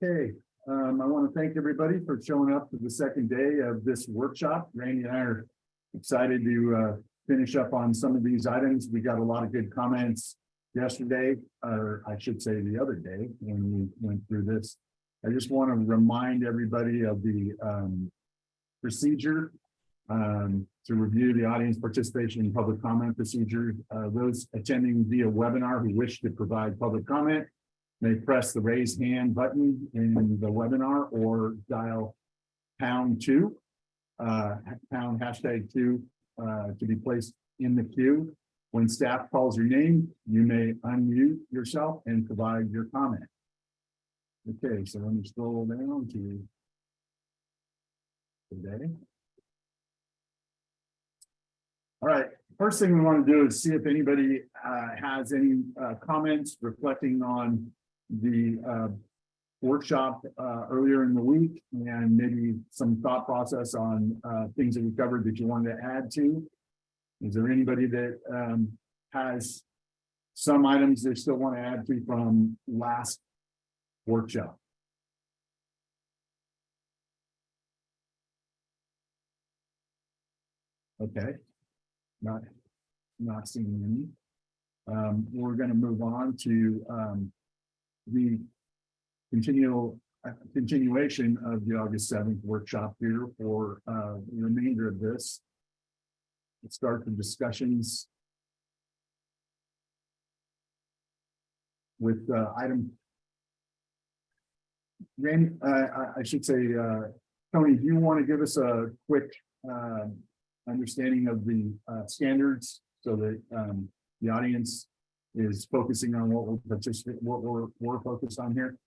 Okay, I want to thank everybody for showing up to the second day of this workshop. Randy and I are excited to finish up on some of these items. We got a lot of good comments yesterday, or I should say the other day when we went through this. I just want to remind everybody of the procedure to review the audience participation and public comment procedure. Those attending via webinar who wish to provide public comment may press the raise hand button in the webinar or dial #2, pound #2 to be placed in the queue. When staff calls your name, you may unmute yourself and provide your comment. Okay, so let me scroll down to today. All right, first thing we want to do is see if anybody has any comments reflecting on the workshop earlier in the week, and maybe some thought process on things that we covered that you wanted to add to. Is there anybody that has some items they still want to add to from last workshop? Okay, not seeing any. We're going to move on to the continuation of the August 7th workshop here for the remainder of this. Let's start the discussions with item. Randy, I should say, Tony, do you want to give us a quick understanding of the standards so that the audience is focusing on what we're focused on here?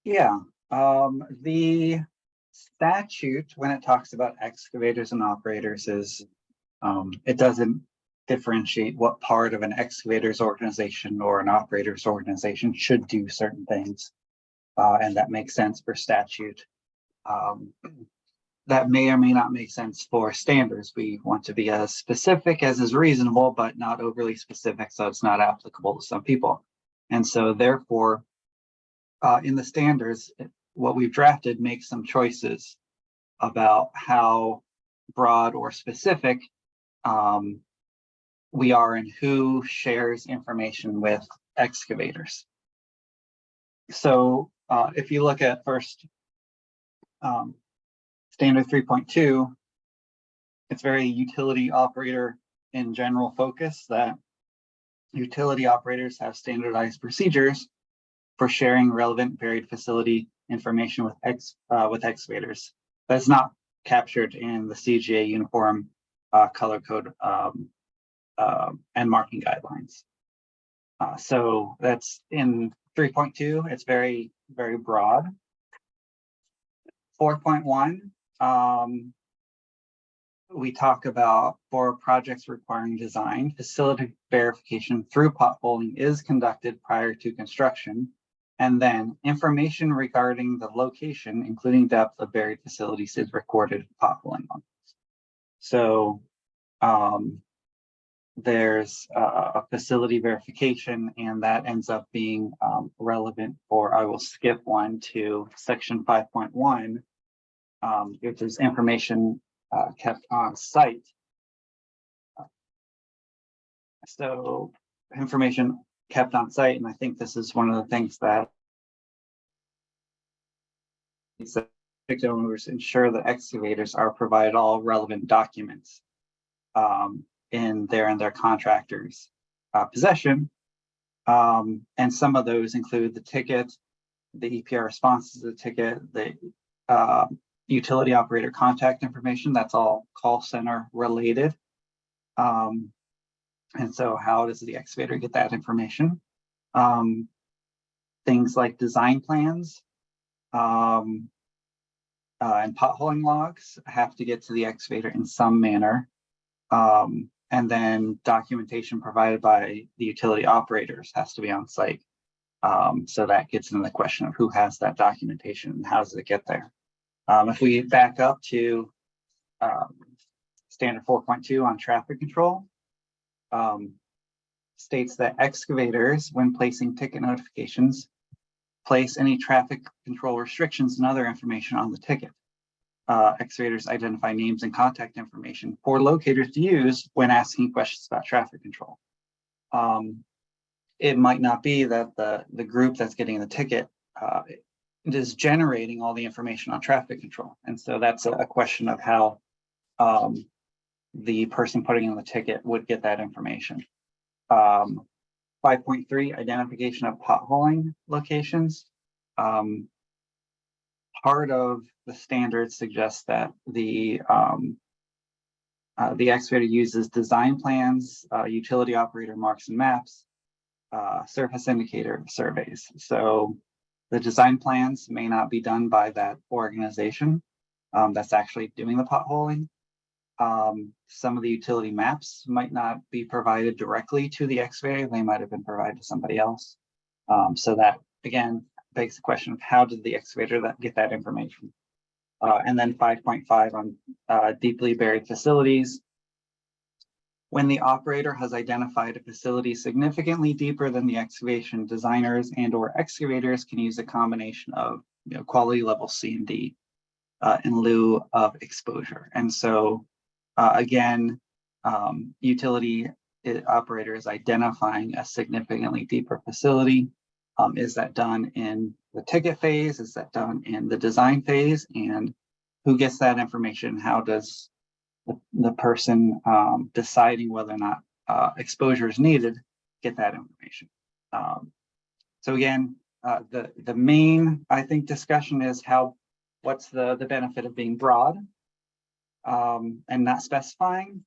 Yeah, the statute, when it talks about excavators and operators, is it doesn't differentiate what part of an excavator's organization or an operator's organization should do certain things, and that makes sense for statute. That may or may not make sense for standards. We want to be as specific as is reasonable, but not overly specific, so it's not applicable to some people. And so therefore, in the standards, what we've drafted makes some choices about how broad or specific we are and who shares information with excavators. So if you look at first, standard 3.2, it's very utility operator in general focus, that utility operators have standardized procedures for sharing relevant varied facility information with excavators. That's not captured in the CGA uniform color code and marking guidelines. So that's in 3.2. It's very, very broad. 4.1, we talk about for projects requiring design, facility verification through potholing is conducted prior to construction, and then information regarding the location, including depth of buried facilities, is recorded potholing on. So there's a facility verification, and that ends up being relevant for, I will skip one to section 5.1, which is information kept on site. So information kept on site, and I think this is one of the things that owners ensure that excavators are provided all relevant documents in their contractors' possession. And some of those include the ticket, the EPR responses to the ticket, the utility operator contact information. That's all call center related. And so how does the excavator get that information? Things like design plans and potholing logs have to get to the excavator in some manner. And then documentation provided by the utility operators has to be on site. So that gets into the question of who has that documentation and how does it get there. If we back up to standard 4.2 on traffic control, states that excavators, when placing ticket notifications, place any traffic control restrictions and other information on the ticket. Excavators identify names and contact information for locators to use when asking questions about traffic control. It might not be that the group that's getting the ticket is generating all the information on traffic control. And so that's a question of how the person putting in the ticket would get that information. 5.3, identification of potholing locations. Part of the standards suggests that the excavator uses design plans, utility operator marks and maps, surface indicator surveys. So the design plans may not be done by that organization that's actually doing the potholing. Some of the utility maps might not be provided directly to the excavator. They might have been provided to somebody else. So that, again, begs the question of how did the excavator get that information? And then 5.5 on deeply buried facilities. When the operator has identified a facility significantly deeper than the excavation, designers and or excavators can use a combination of quality level C and D in lieu of exposure. And so again, utility operator is identifying a significantly deeper facility. Is that done in the ticket phase? Is that done in the design phase? And who gets that information? How does the person deciding whether or not exposure is needed get that information? So again, the main, I think, discussion is what's the benefit of being broad and not specifying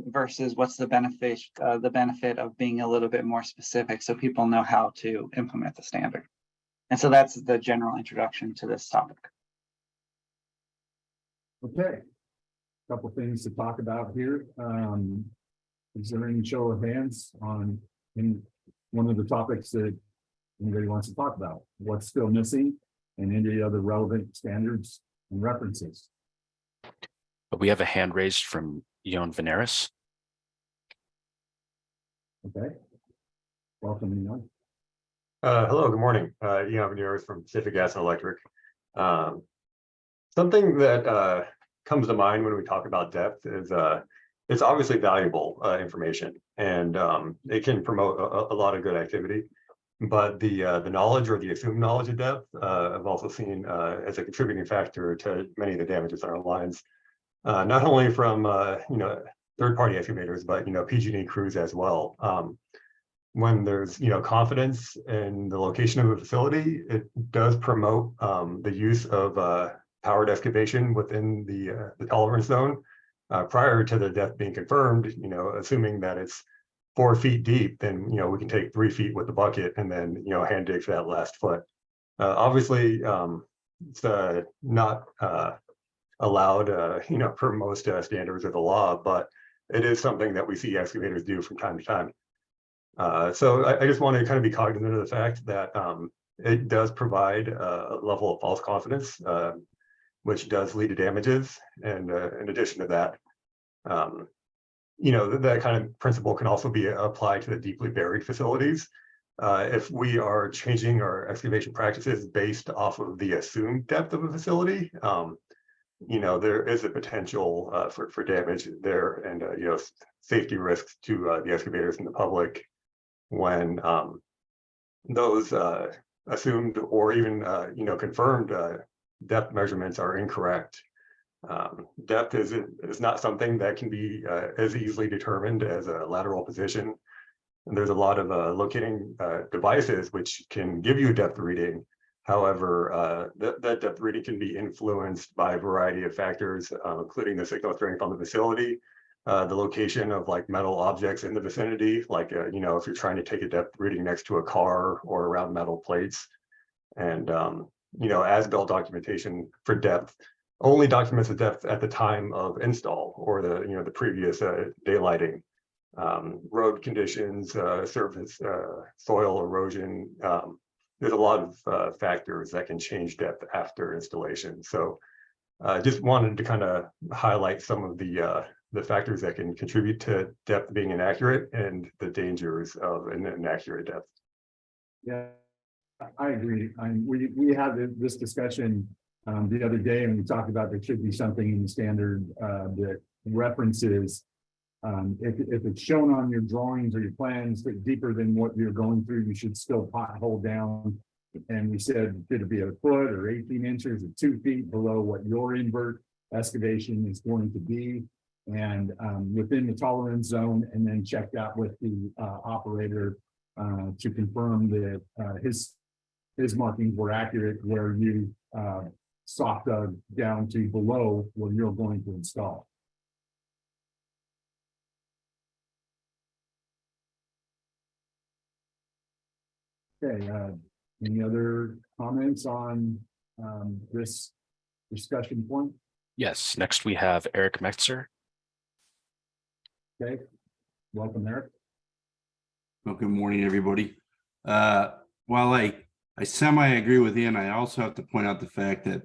versus what's the benefit of being a little bit more specific so people know how to implement the standard. And so that's the general introduction to this topic. Okay, couple things to talk about here. Is there any show of hands on one of the topics that anybody wants to talk about? What's still missing and any other relevant standards and references? We have a hand raised from Ion Veneris. Okay, welcome, Ion. Hello, good morning. Ion Veneris from Pacific Gas and Electric. Something that comes to mind when we talk about depth is it's obviously valuable information, and it can promote a lot of good activity. But the knowledge or the assumed knowledge of depth, I've also seen as a contributing factor to many of the damages on our lines, not only from third-party excavators, but PG&E crews as well. When there's confidence in the location of a facility, it does promote the use of powered excavation within the tolerance zone prior to the depth being confirmed. Assuming that it's 4 feet deep, then we can take 3 feet with the bucket and then hand dig for that last foot. Obviously, it's not allowed per most standards of the law, but it is something that we see excavators do from time to time. So I just want to kind of be cognizant of the fact that it does provide a level of false confidence, which does lead to damages. And in addition to that, that kind of principle can also be applied to the deeply buried facilities. If we are changing our excavation practices based off of the assumed depth of a facility, there is a potential for damage there, and safety risks to the excavators and the public when those assumed or even confirmed depth measurements are incorrect. Depth is not something that can be as easily determined as a lateral position. And there's a lot of locating devices which can give you a depth reading. However, that depth reading can be influenced by a variety of factors, including the signal strength on the facility, the location of metal objects in the vicinity, if you're trying to take a depth reading next to a car or around metal plates. And as-built documentation for depth only documents the depth at the time of install or the previous daylighting. Road conditions, surface soil erosion. There's a lot of factors that can change depth after installation. So just wanted to kind of highlight some of the factors that can contribute to depth being inaccurate and the dangers of an inaccurate depth. Yeah, I agree. We had this discussion the other day, and we talked about there should be something in the standard that references if it's shown on your drawings or your plans that deeper than what you're going through, you should still pothole down. And we said, could it be a foot or 18 inches or 2 feet below what your invert excavation is going to be, and within the tolerance zone, and then check that with the operator to confirm that his markings were accurate where you soft dug down to below where you're going to install. Okay, any other comments on this discussion point? Yes, next we have Eric Metzer. Okay, welcome, Eric. Well, good morning, everybody. While I semi agree with Ian, I also have to point out the fact that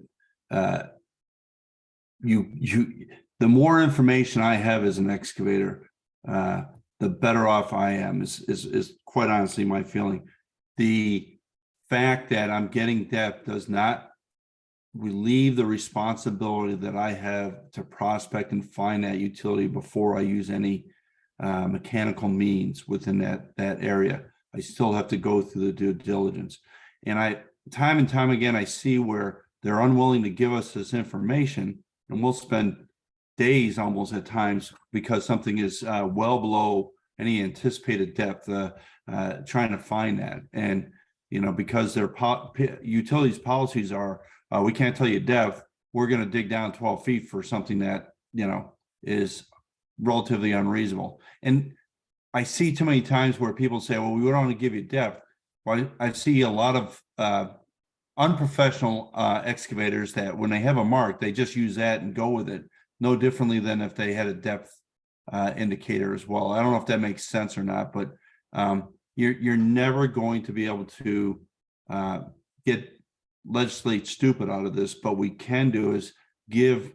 the more information I have as an excavator, the better off I am. Is quite honestly my feeling. The fact that I'm getting depth does not relieve the responsibility that I have to prospect and find that utility before I use any mechanical means within that area. I still have to go through the due diligence. And time and time again, I see where they're unwilling to give us this information, and we'll spend days almost at times because something is well below any anticipated depth, trying to find that. And, you know, because their utilities policies are, we can't tell you depth, we're going to dig down 12 feet for something that, you know, is relatively unreasonable. And I see too many times where people say, well, we don't want to give you depth. Well, I see a lot of unprofessional excavators that when they have a mark, they just use that and go with it, no differently than if they had a depth indicator as well. I don't know if that makes sense or not, but you're never going to be able to legislate stupid out of this. But we can do is give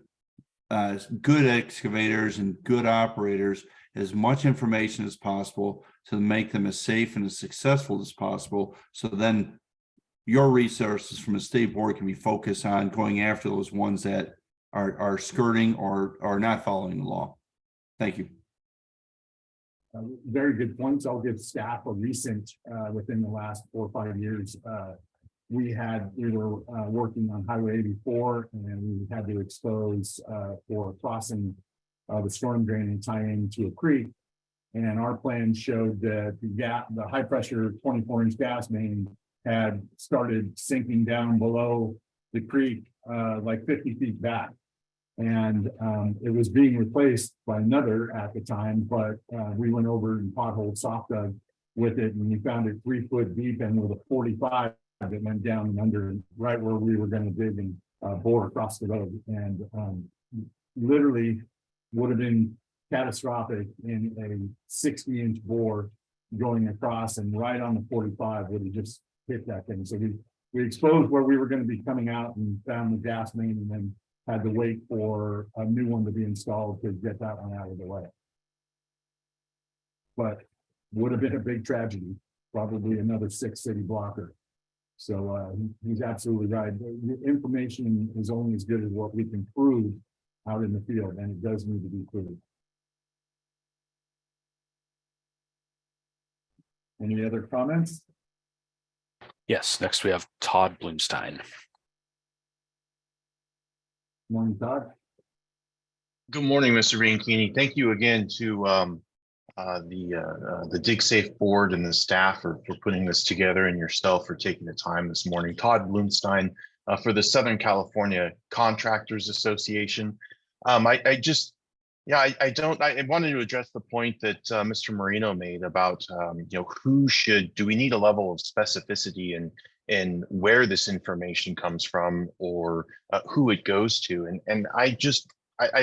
good excavators and good operators as much information as possible to make them as safe and as successful as possible. So then your resources from a state board can be focused on going after those ones that are skirting or are not following the law. Thank you. Very good points. I'll give staff a recent within the last 4 or 5 years. We were working on Highway 84, and we had to expose for crossing the storm drain and tie into a creek. And our plan showed that the high pressure 24-inch gas main had started sinking down below the creek like 50 feet back. And it was being replaced by another at the time, but we went over and potholed soft dug with it, and we found it 3 foot deep and with a 45 that went down and under right where we were going to dig and bore across the road. And literally would have been catastrophic in a 60-inch bore going across, and right on the 45 would have just hit that thing. So we exposed where we were going to be coming out and found the gas main, and then had to wait for a new one to be installed to get that one out of the way. But would have been a big tragedy, probably another 6-city blocker. So he's absolutely right. The information is only as good as what we can prove out in the field, and it does need to be proved. Any other comments? Yes, next we have Todd Bloomstein. Morning, Todd. Good morning, Mr. Bianchini. Thank you again to the DigSafe board and the staff for putting this together, and yourself for taking the time this morning. Todd Bloomstein for the Southern California Contractors Association. I wanted to address the point that Mr. Marino made about do we need a level of specificity and where this information comes from, or who it goes to. And I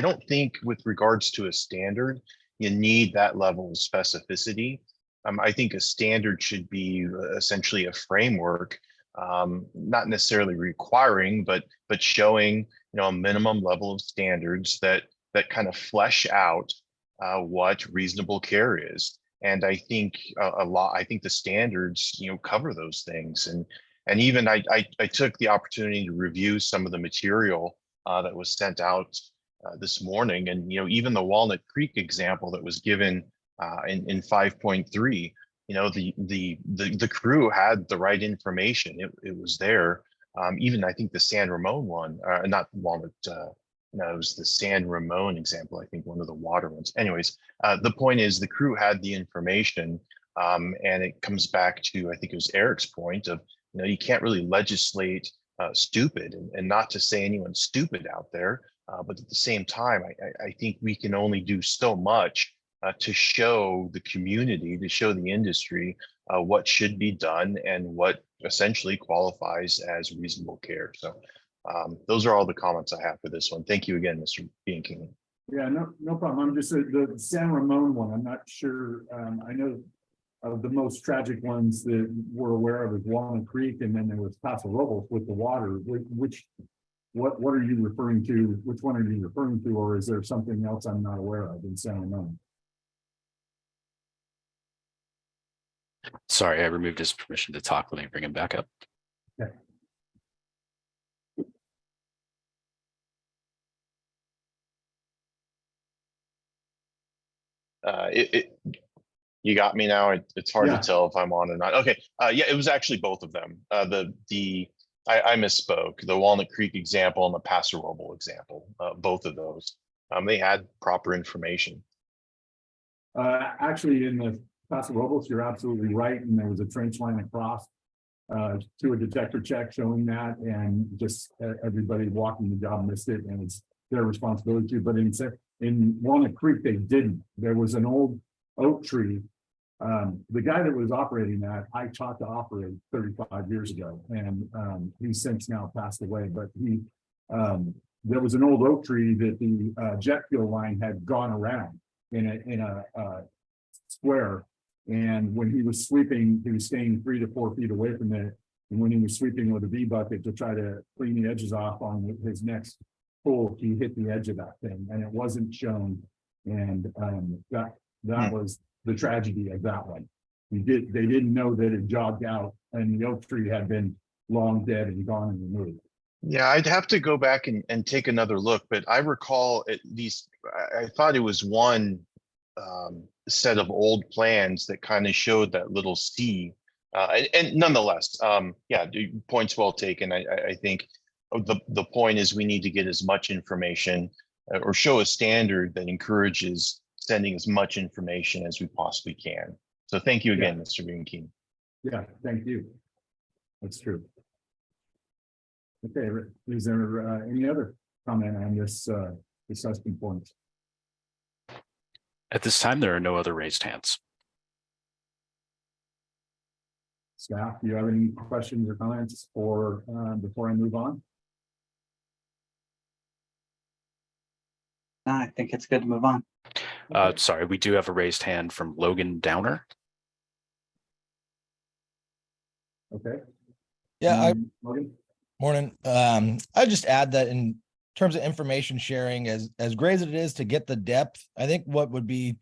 don't think with regards to a standard, you need that level of specificity. I think a standard should be essentially a framework, not necessarily requiring, but showing a minimum level of standards that kind of flesh out what reasonable care is. And I think I think the standards cover those things. And even I took the opportunity to review some of the material that was sent out this morning. And, even the Walnut Creek example that was given in 5.3, the crew had the right information. It was there. Even I think the San Ramon one, not Walnut, no, it was the San Ramon example. I think one of the water ones. Anyways, the point is the crew had the information, and it comes back to, I think it was Eric's point of, you can't really legislate stupid, and not to say anyone's stupid out there, but at the same time, I think we can only do so much to show the community, to show the industry what should be done and what essentially qualifies as reasonable care. So those are all the comments I have for this one. Thank you again, Mr. Bianchini. Yeah, no problem. I'm just the San Ramon one. I'm not sure. I know of the most tragic ones that we're aware of is Walnut Creek, and then there was Paso Robles with the water. What are you referring to? Which one are you referring to, or is there something else I'm not aware of in San Ramon? Sorry, I removed his permission to talk. Let me bring him back up. Okay. You got me now. It's hard Yeah. to tell if I'm on or not. Okay. Yeah, it was actually both of them. I misspoke. The Walnut Creek example and the Paso Robles example. Both of those. They had proper information. Actually, in the Paso Robles, you're absolutely right, and there was a trench line across to a detector check showing that, and just everybody walking the job missed it, and it's their responsibility too. But in Walnut Creek, they didn't. There was an old oak tree. The guy that was operating that, I taught to operate 35 years ago, and he's since now passed away. But there was an old oak tree that the jet fuel line had gone around in a square. And when he was sweeping, he was staying 3 to 4 feet away from it. And when he was sweeping with a V bucket to try to clean the edges off on his next pull, he hit the edge of that thing, and it wasn't shown. And that was the tragedy of that one. They didn't know that it jogged out, and the oak tree had been long dead and gone and removed. Yeah, I'd have to go back and take another look, but I recall at least, I thought it was one set of old plans that kind of showed that little C. And nonetheless, yeah, points well taken. I think the point is we need to get as much information or show a standard that encourages sending as much information as we possibly can. So thank you again, Mr. Bianchini. Yeah, thank you. That's true. Okay, is there any other comment on this discussion point? At this time, there are no other raised hands. Staff, do you have any questions or comments for before I move on? I think it's good to move on. Sorry, we do have a raised hand from Logan Downer. Okay. Yeah, Morgan? morning. I just add that in terms of information sharing, as great as it is to get the depth, I think what would be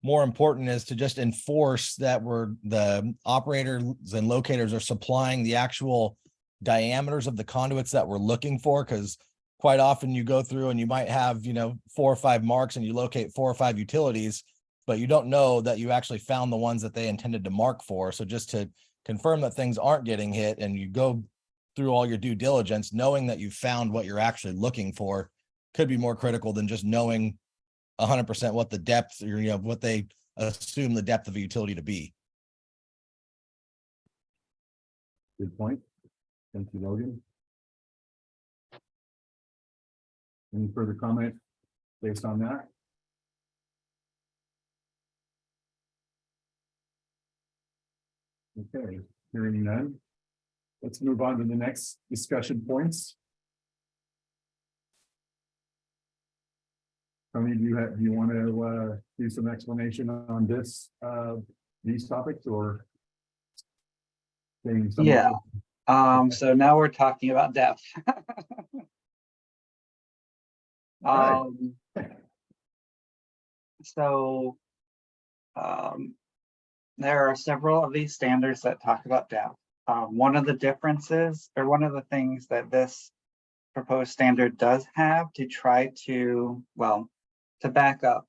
more important is to just enforce that the operators and locators are supplying the actual diameters of the conduits that we're looking for, because quite often you go through and you might have 4 or 5 marks and you locate 4 or 5 utilities, but you don't know that you actually found the ones that they intended to mark for. So just to confirm that things aren't getting hit, and you go through all your due diligence, knowing that you found what you're actually looking for could be more critical than just knowing 100% what the depth, or what they assume the depth of a utility to be. Good point. Thank you, Logan. Any further comment based on that? Okay, hearing none. Let's move on to the next discussion points. Tony, do you want to do some explanation on these topics, or saying something? Yeah. So now we're talking about depth. Right. So there are several of these standards that talk about depth. One of the differences, or one of the things that this proposed standard does have to try to, well, to back up,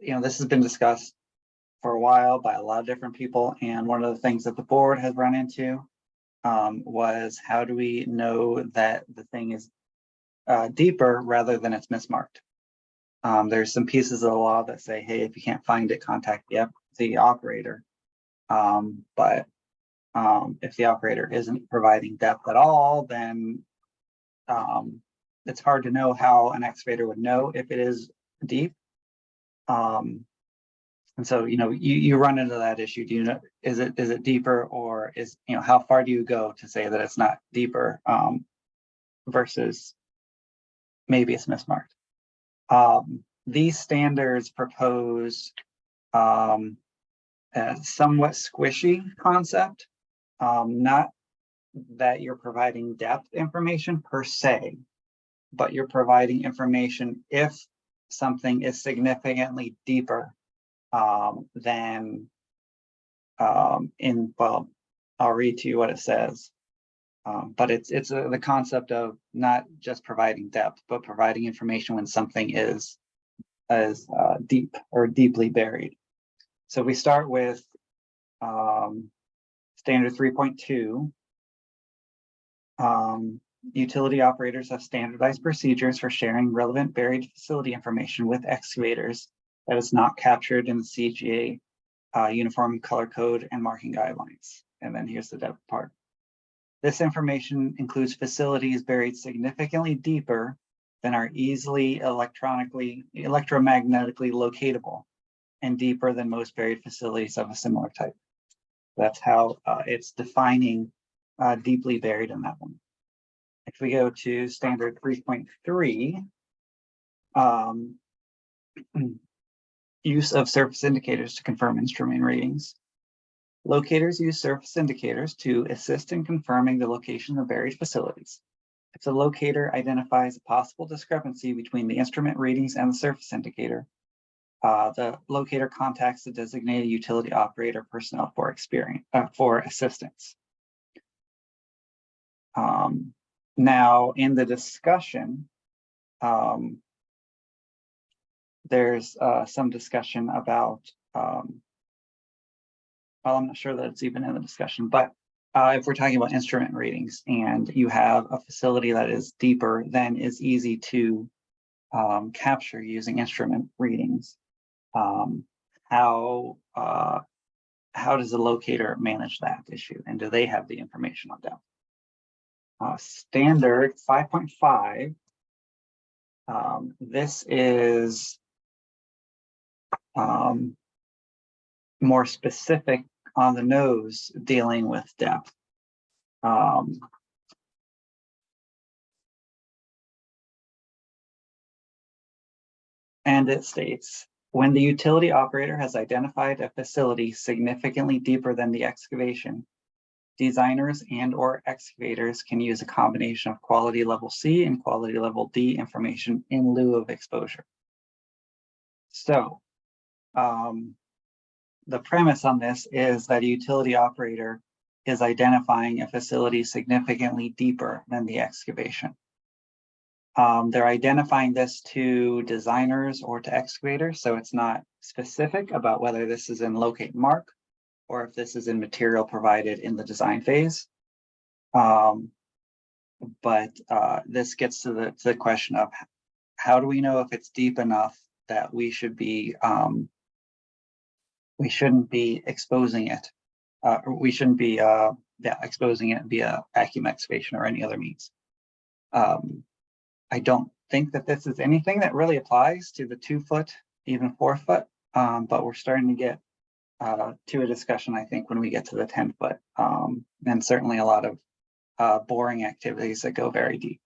this has been discussed for a while by a lot of different people. And one of the things that the board has run into was, how do we know that the thing is deeper rather than it's mismarked? There's some pieces of the law that say, hey, if you can't find it, contact the operator. But if the operator isn't providing depth at all, then it's hard to know how an excavator would know if it is deep. And so, you run into that issue. Do you know, is it deeper, or is, how far do you go to say that it's not deeper versus maybe it's mismarked? These standards propose a somewhat squishy concept, not that you're providing depth information per se, but you're providing information if something is significantly deeper than well, I'll read to you what it says. But it's the concept of not just providing depth, but providing information when something is deep or deeply buried. So we start with standard 3.2. Utility operators have standardized procedures for sharing relevant buried facility information with excavators that is not captured in the CGA Uniform Color Code and Marking Guidelines. And then here's the depth part. This information includes facilities buried significantly deeper than are easily electromagnetically locatable, and deeper than most buried facilities of a similar type. That's how it's defining deeply buried in that one. If we go to standard 3.3, use of surface indicators to confirm instrument readings. Locators use surface indicators to assist in confirming the location of buried facilities. If the locator identifies a possible discrepancy between the instrument readings and the surface indicator, the locator contacts the designated utility operator personnel for assistance. Now, in the discussion, there's some discussion about, well, I'm not sure that it's even in the discussion, but if we're talking about instrument readings and you have a facility that is deeper than is easy to capture using instrument readings, how does the locator manage that issue? And do they have the information on depth? Standard 5.5, this is more specific on the nose, dealing with depth. And it states, when the utility operator has identified a facility significantly deeper than the excavation, designers and/or excavators can use a combination of quality level C and quality level D information in lieu of exposure. So the premise on this is that a utility operator is identifying a facility significantly deeper than the excavation. They're identifying this to designers or to excavators, so it's not specific about whether this is in locate mark or if this is in material provided in the design phase. But this gets to the question of, how do we know if it's deep enough that we should be we shouldn't be exposing it, or we shouldn't be exposing it via vacuum excavation or any other means. I don't think that this is anything that really applies to the 2 foot, even 4 foot, but we're starting to get to a discussion, I think, when we get to the 10 foot, and certainly a lot of boring activities that go very deep.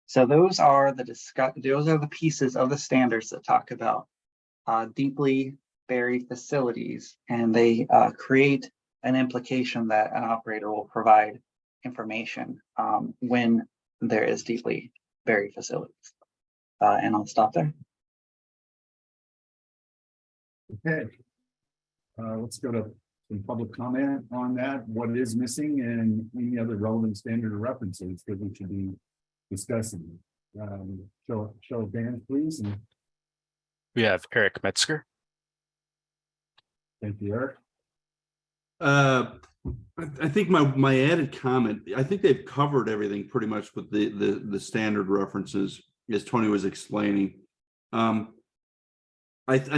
So those are the pieces of the standards that talk about deeply buried facilities, and they create an implication that an operator will provide information when there is deeply buried facilities. And I'll stop there. Okay. Let's go to some public comment on that, what is missing, and any other relevant standard or references that we should be discussing. Show of hands, please, and We have Eric Metzger. thank you, Eric. I think my added comment, I think they've covered everything pretty much with the standard references, as Tony was explaining. I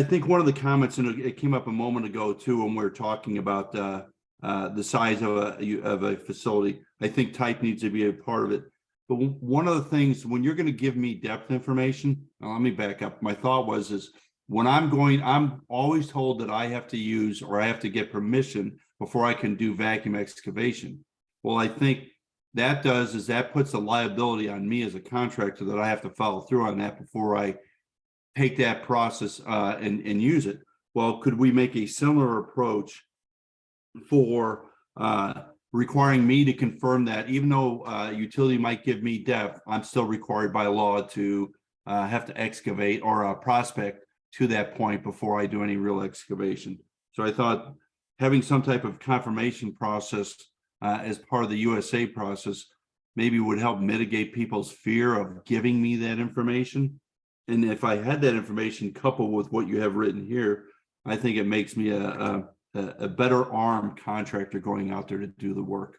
think one of the comments, and it came up a moment ago too, when we were talking about the size of a facility. I think type needs to be a part of it. But one of the things, when you're going to give me depth information, now let me back up. My thought was when I'm always told that I have to use, or I have to get permission before I can do vacuum excavation. Well, I think that puts a liability on me as a contractor that I have to follow through on that before I take that process and use it. Well, could we make a similar approach for requiring me to confirm that even though utility might give me depth, I'm still required by law to have to excavate or prospect to that point before I do any real excavation. So I thought having some type of confirmation process as part of the USA process maybe would help mitigate people's fear of giving me that information. And if I had that information coupled with what you have written here, I think it makes me a better armed contractor going out there to do the work.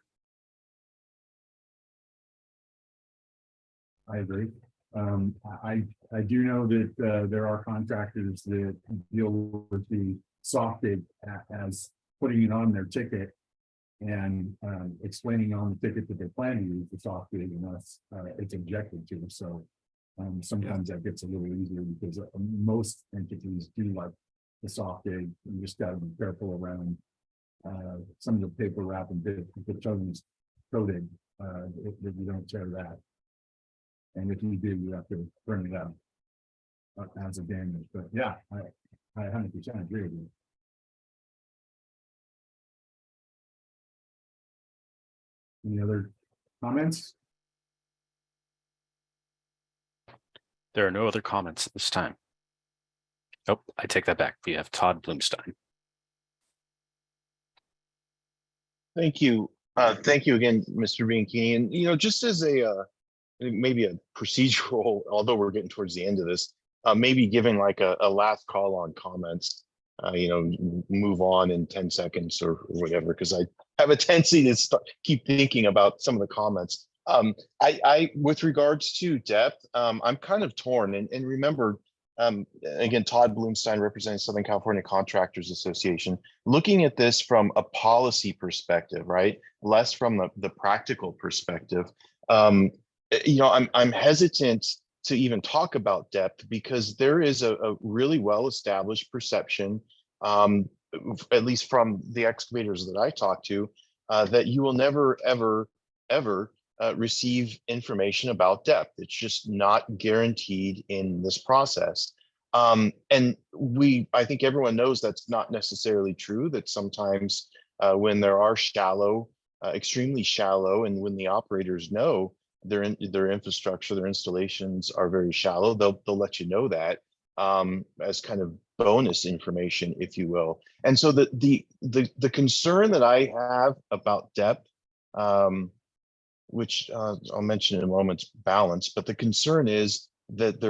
I agree. I do know that there are contractors that deal with the soft dig as putting it on their ticket and explaining on the ticket that they plan to use the soft dig, and that's it's injected to. So sometimes that gets a little easier because most entities do like the soft dig. You just got to be careful around some of the paper wrap and the chunks coated that you don't tear that. And if you do, you have to burn it out as a damage. But yeah, I 100% agree with you. Any other comments? There are no other comments at this time. Oh, I take that back. We have Todd Bloomstein. Thank you. Thank you again, Mr. Bianchini. And, you know, just as maybe a procedural, although we're getting towards the end of this, maybe giving like a last call on comments, you know, move on in 10 seconds or whatever, because I have a tendency to keep thinking about some of the comments. With regards to depth, I'm kind of torn, and remember, again, Todd Bloomstein representing Southern California Contractors Association, looking at this from a policy perspective, right? Less from the practical perspective. You know, I'm hesitant to even talk about depth because there is a really well-established perception, at least from the excavators that I talk to, that you will never, ever receive information about depth. It's just not guaranteed in this process. And I think everyone knows that's not necessarily true, that sometimes when there are shallow, extremely shallow, and when the operators know their infrastructure, their installations are very shallow, they'll let you know that as kind of bonus information, if you will. And so the concern that I have about depth, which I'll mention in a moment's balance, but the concern is that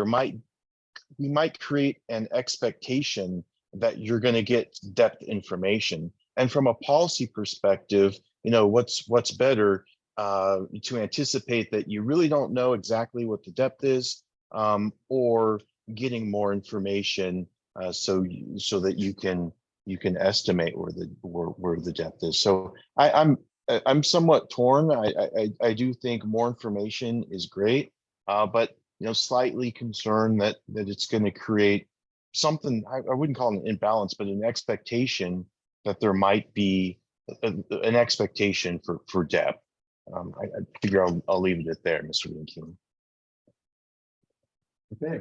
we might create an expectation that you're going to get depth information. And from a policy perspective, you know, what's better to anticipate that you really don't know exactly what the depth is, or getting more information so that you can estimate where the depth is. So I'm somewhat torn. I do think more information is great, but you know, slightly concerned that it's going to create something. I wouldn't call it an imbalance, but an expectation that there might be an expectation for depth. I figure I'll leave it at there, Mr. Bianchini. Okay.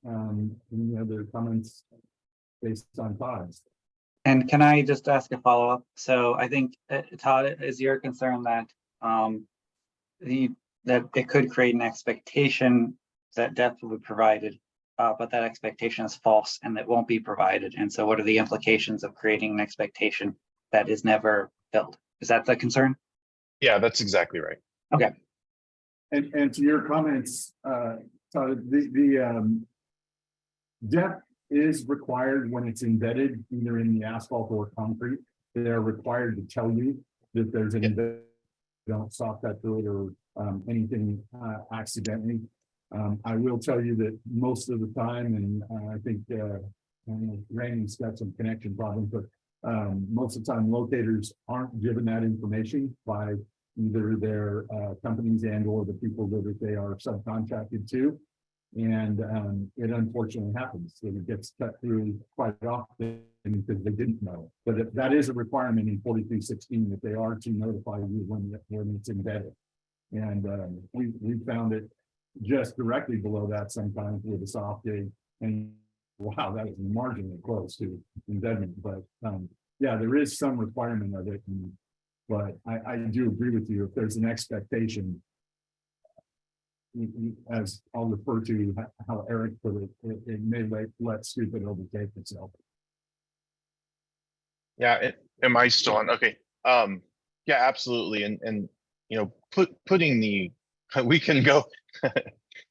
Any other comments based on Todd's? And can I just ask a follow-up? So I think, Todd, is your concern that that it could create an expectation that depth will be provided, but that expectation is false and it won't be provided. And so what are the implications of creating an expectation that is never filled. Is that the concern? Yeah, that's exactly right. Okay. And to your comments, the depth is required when it's embedded either in the asphalt or concrete. They're required to tell you that there's an embedded, don't soft cut through it or anything accidentally. I will tell you that most of the time, and I think Randy's got some connection problems, but most of the time locators aren't given that information by either their companies and or the people that they are subcontracted to. And it unfortunately happens that it gets cut through quite often because they didn't know. But that is a requirement in 4316 that they are to notify you when it's embedded. And we found it just directly below that sometimes with a soft dig. And wow, that was marginally close to embedment. But yeah, there is some requirement of it. But I do agree with you. If there's an expectation, as I'll refer to how Eric put it, it may let stupid overtake itself. Yeah, am I still on? Okay. Yeah, absolutely. And you know, putting the we can go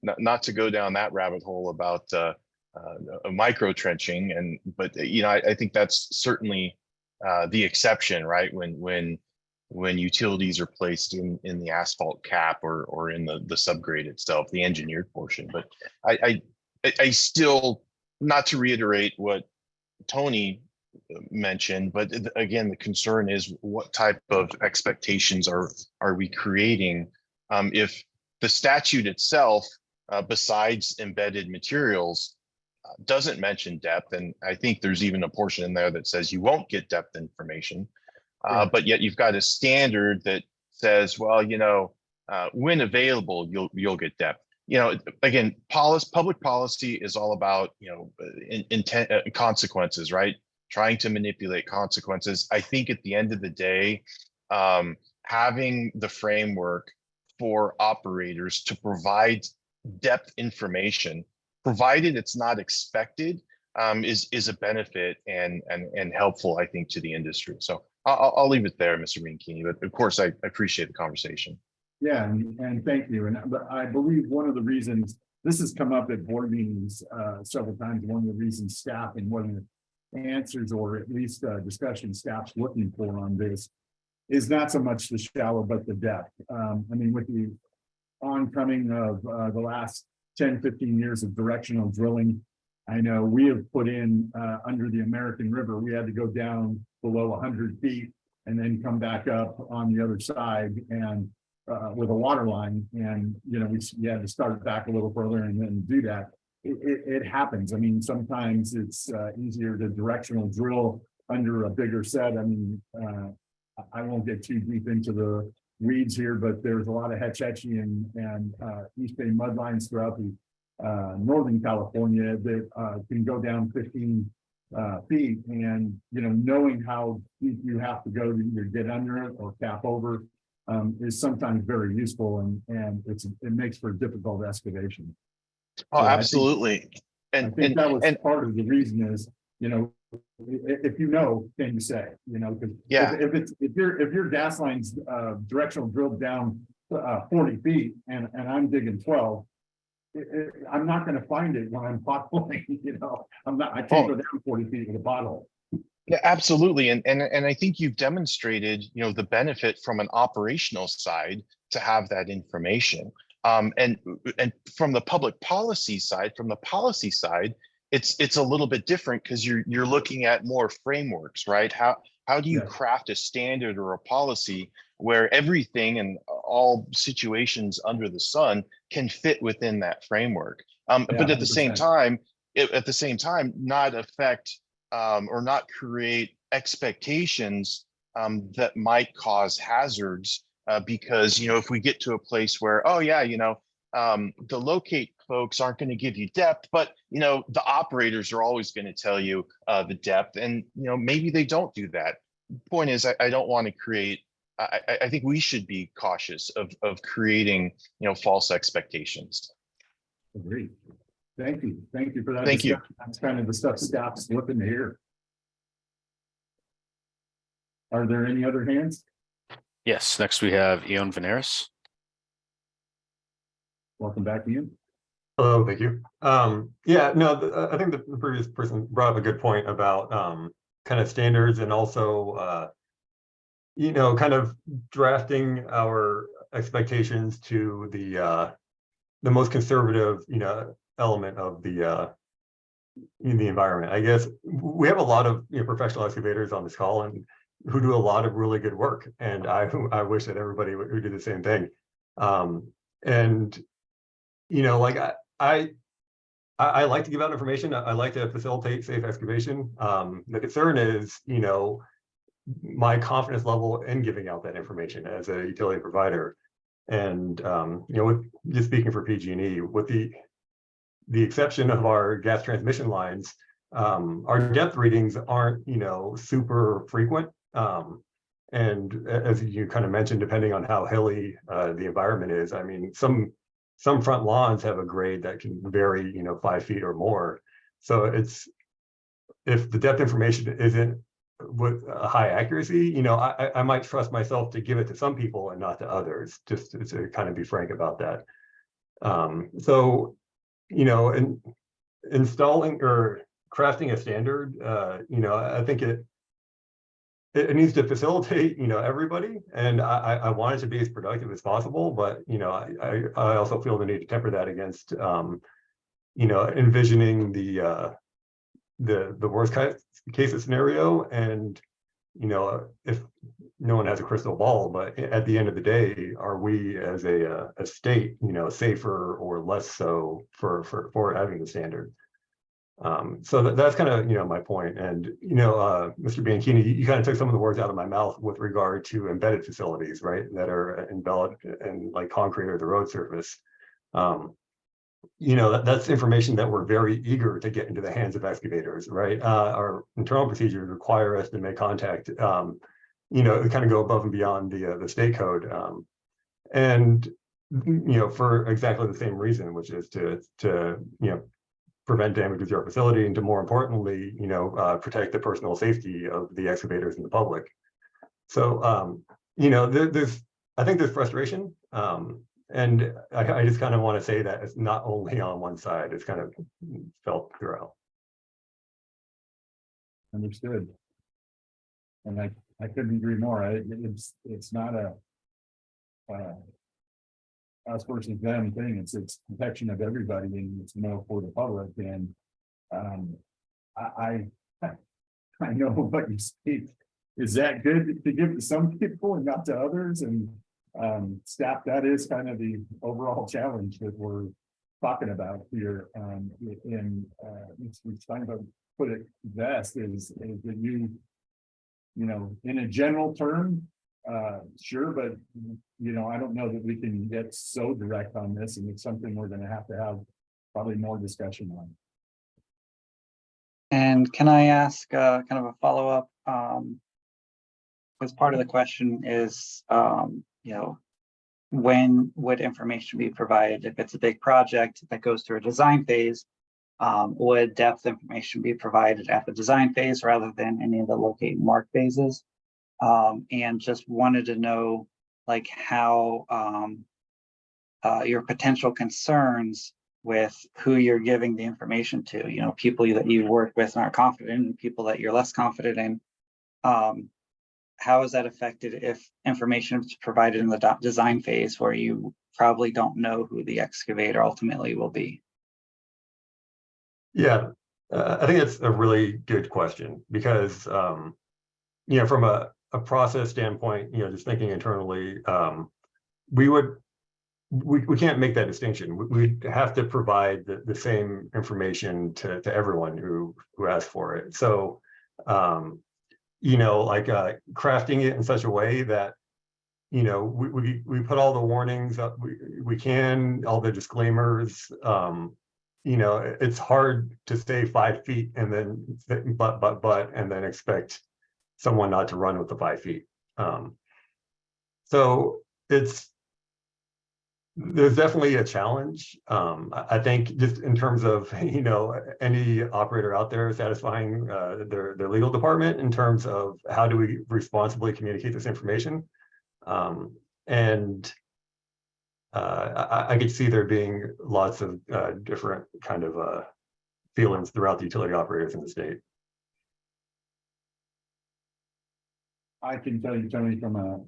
not to go down that rabbit hole about micro trenching, but you know, I think that's certainly the exception, right? When utilities are placed in the asphalt cap or in the subgrade itself, the engineered portion. But I still, not to reiterate what Tony mentioned, but again, the concern is what type of expectations are we creating? If the statute itself, besides embedded materials, doesn't mention depth, and I think there's even a portion in there that says you won't get depth information, but yet you've got a standard that says, well, you know, when available, you'll get depth. You know, again, public policy is all about, you know, intent, consequences, right? Trying to manipulate consequences. I think at the end of the day, having the framework for operators to provide depth information, provided it's not expected, is a benefit and helpful, I think, to the industry. So I'll leave it there, Mr. Minkini, but of course I appreciate the conversation. Yeah, and thank you. And but I believe one of the reasons this has come up at board meetings several times, one of the reasons staff and one of the answers or at least discussion staff's looking for on this is not so much the shallow, but the depth. I mean, with the oncoming of the last 10, 15 years of directional drilling, I know we have put in under the American River, we had to go down below 100 feet and then come back up on the other side and with a water line. And, you know, we had to start back a little further and then do that. It happens. I mean, sometimes it's easier to directional drill under a bigger set. I mean, I won't get too deep into the weeds here, but there's a lot of Hetch Hetchy and East Bay mudlines throughout the Northern California that can go down 15 feet, and you know, knowing how deep you have to go to either get under it or cap over is sometimes very useful, and it makes for difficult excavation. Oh, So absolutely. I think that was part of the reason is, you know, if you know, can you say, you know, because yeah, if your gas line's directional drilled down 40 feet and I'm digging 12, I'm not going to find it when I'm potholing, you know, I can't go down 40 feet with a pothole. Yeah, absolutely. And I think you've demonstrated, you know, the benefit from an operational side to have that information. And from the public policy side, it's a little bit different because you're looking at more frameworks, right? How do you craft a standard or a policy where everything and all situations under the sun can fit within that framework? But at the same time, not affect or not create expectations that might cause hazards, because, you know, if we get to a place where, oh yeah, you know, the locate folks aren't going to give you depth, but you know, the operators are always going to tell you the depth, and you know, maybe they don't do that. Point is, I don't want to create. I think we should be cautious of creating, you know, false expectations. Agreed. Thank you for that. Thank you. That's kind of the stuff staff's looking to hear. Are there any other hands? Yes, next we have Eon Veneris. Welcome back, Ian. Hello, thank you. Yeah, no, I think the previous person brought up a good point about kind of standards and also kind of drafting our expectations to the most conservative, element of in the environment. I guess we have a lot of professional excavators on this call and who do a lot of really good work, and I wish that everybody would do the same thing. And like I like to give out information. I like to facilitate safe excavation. The concern is, my confidence level in giving out that information as a utility provider. And with just speaking for PG&E, with the exception of our gas transmission lines, our depth readings aren't, super frequent. And as you kind of mentioned, depending on how hilly the environment is, I mean, some front lawns have a grade that can vary, 5 feet or more. So if the depth information isn't with a high accuracy, I might trust myself to give it to some people and not to others, just to kind of be frank about that. So, installing or crafting a standard, I think it needs to facilitate, everybody, and I want it to be as productive as possible, but I also feel the need to temper that against envisioning the worst case scenario, and if no one has a crystal ball, but at the end of the day, are we as a state, safer or less so for having the standard? So that's kind of my point. And Mr. Bianchini, you kind of took some of the words out of my mouth with regard to embedded facilities, right, that are enveloped in like concrete or the road surface. That's information that we're very eager to get into the hands of excavators, right? Our internal procedures require us to make contact, kind of go above and beyond the state code, and for exactly the same reason, which is to prevent damage with your facility, and to more importantly, protect the personal safety of the excavators and the public. So, I think there's frustration. And I just kind of want to say that it's not only on one side, it's kind of felt throughout. Understood. And I couldn't agree more. It's not a us versus them thing. It's protection of everybody, and it's more for the public. And I know what you speak. Is that good to give to some people and not to others? And staff, that is kind of the overall challenge that we're talking about here. It's kind of put it best is that in a general term, sure, but I don't know that we can get so direct on this, and it's something we're going to have probably more discussion on. And can I ask kind of a follow-up? Because part of the question is, when would information be provided? If it's a big project that goes through a design phase, would depth information be provided at the design phase rather than any of the locate and mark phases? And just wanted to know like how your potential concerns with who you're giving the information to, people that you work with and are confident in, people that you're less confident in. How is that affected if information is provided in the design phase where you probably don't know who the excavator ultimately will be? Yeah, I think it's a really good question because, from a process standpoint, just thinking internally, we can't make that distinction. We have to provide the same information to everyone who asks for it. So, crafting it in such a way that, we put all the warnings up, we can, all the disclaimers, it's hard to say 5 feet and then, but, and then expect someone not to run with the 5 feet. So it's, There's definitely a challenge. I think just in terms of, any operator out there satisfying their legal department in terms of how do we responsibly communicate this information. And I could see there being lots of different kind of feelings throughout the utility operators in the state. I can tell you, Tony, from a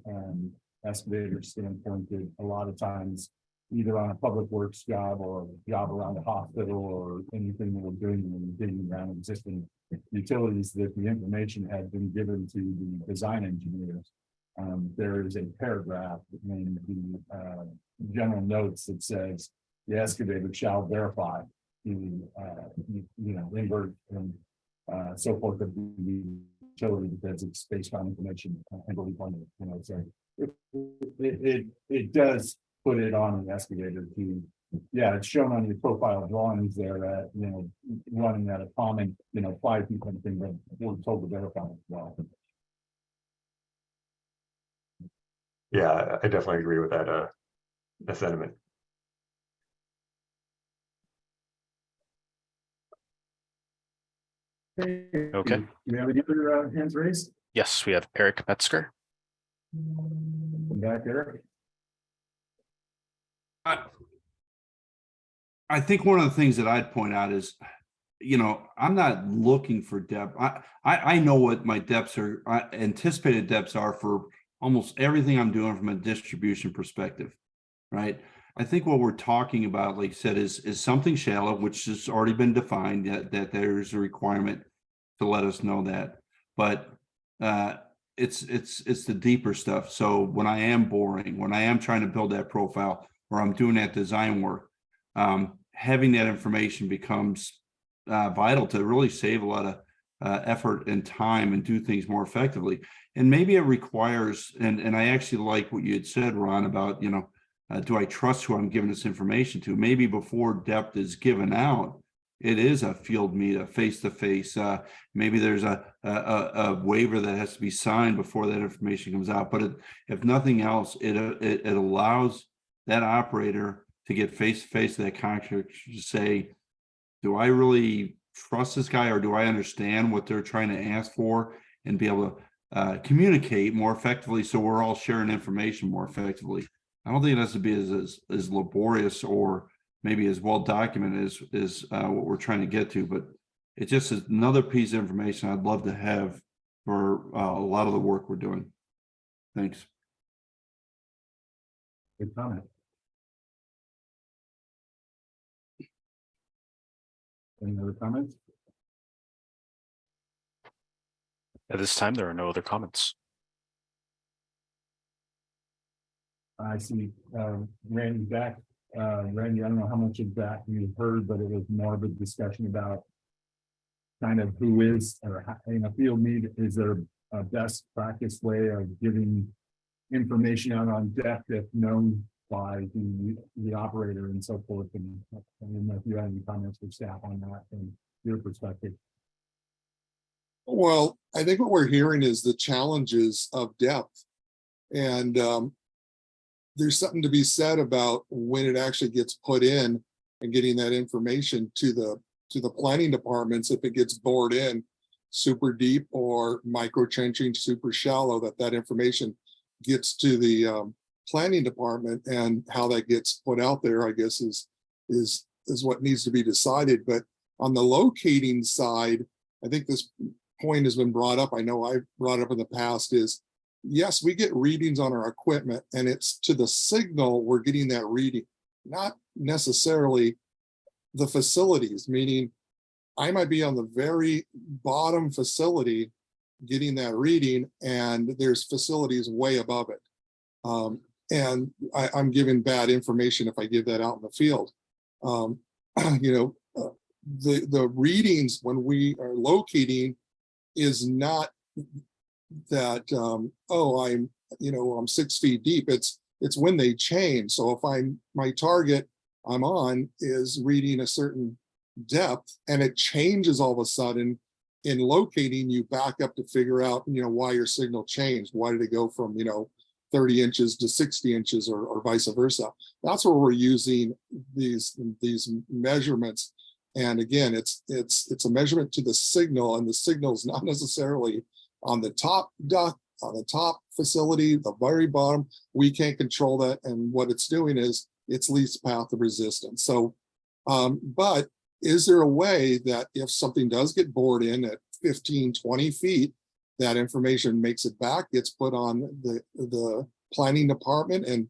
excavator standpoint, that a lot of times, either on a public works job or a job around a hospital or anything that we're doing and digging around existing utilities, that the information had been given to the design engineers. There is a paragraph in the general notes that says the excavator shall verify the invert and so forth of the utility, because it's based on information heavily funded, so it does put it on the excavator to, yeah, it's shown on your profile drawings there at, running at a common, 5 feet something, but we're told to verify as well. Yeah, I definitely agree with that sentiment. Okay. Do we have any other hands raised? Yes, we have Eric Metzger. Come back, Eric. I think one of the things that I'd point out is, I'm not looking for depth. I know what my depths are, anticipated depths are for almost everything I'm doing from a distribution perspective, right? I think what we're talking about, like you said, is something shallow, which has already been defined, that there's a requirement to let us know that. But it's the deeper stuff. So when I am boring, when I am trying to build that profile, or I'm doing that design work, having that information becomes vital to really save a lot of effort and time and do things more effectively. And maybe it requires, and I actually like what you had said, Ron, about, do I trust who I'm giving this information to? Maybe before depth is given out, it is a field meet, a face-to-face. Maybe there's a waiver that has to be signed before that information comes out. But if nothing else, it allows that operator to get face-to-face to that contractor to say, do I really trust this guy, or do I understand what they're trying to ask for, and be able to communicate more effectively, so we're all sharing information more effectively. I don't think it has to be as laborious or maybe as well documented as what we're trying to get to, but it just is another piece of information I'd love to have for a lot of the work we're doing. Thanks. Good comment. Any other comments? At this time, there are no other comments. I see Randy back. Randy, I don't know how much of that you heard, but it was more of a discussion about kind of who is, or in a field meet, is there a best practice way of giving information out on depth if known by the operator and so forth. And I don't know if you have any comments for staff on that from your perspective. Well, I think what we're hearing is the challenges of depth. And there's something to be said about when it actually gets put in and getting that information to the planning departments. If it gets bored in super deep or micro trenching super shallow, that information gets to the planning department, and how that gets put out there, I guess, is what needs to be decided. But on the locating side, I think this point has been brought up. I know I brought up in the past, is yes, we get readings on our equipment, and it's to the signal we're getting that reading, not necessarily the facilities, meaning I might be on the very bottom facility getting that reading, and there's facilities way above it. And I'm giving bad information if I give that out in the field. The readings when we are locating is not that, I'm 6 feet deep. It's when they change. So if my target I'm on is reading a certain depth, and it changes all of a sudden, in locating, you back up to figure out, why your signal changed. Why did it go from, 30 inches to 60 inches or vice versa. That's where we're using these measurements. And again, it's a measurement to the signal, and the signal is not necessarily on the top duct, on the top facility, the very bottom. We can't control that. And what it's doing is its least path of resistance. So, but is there a way that if something does get bored in at 15, 20 feet, that information makes it back, gets put on the planning department, and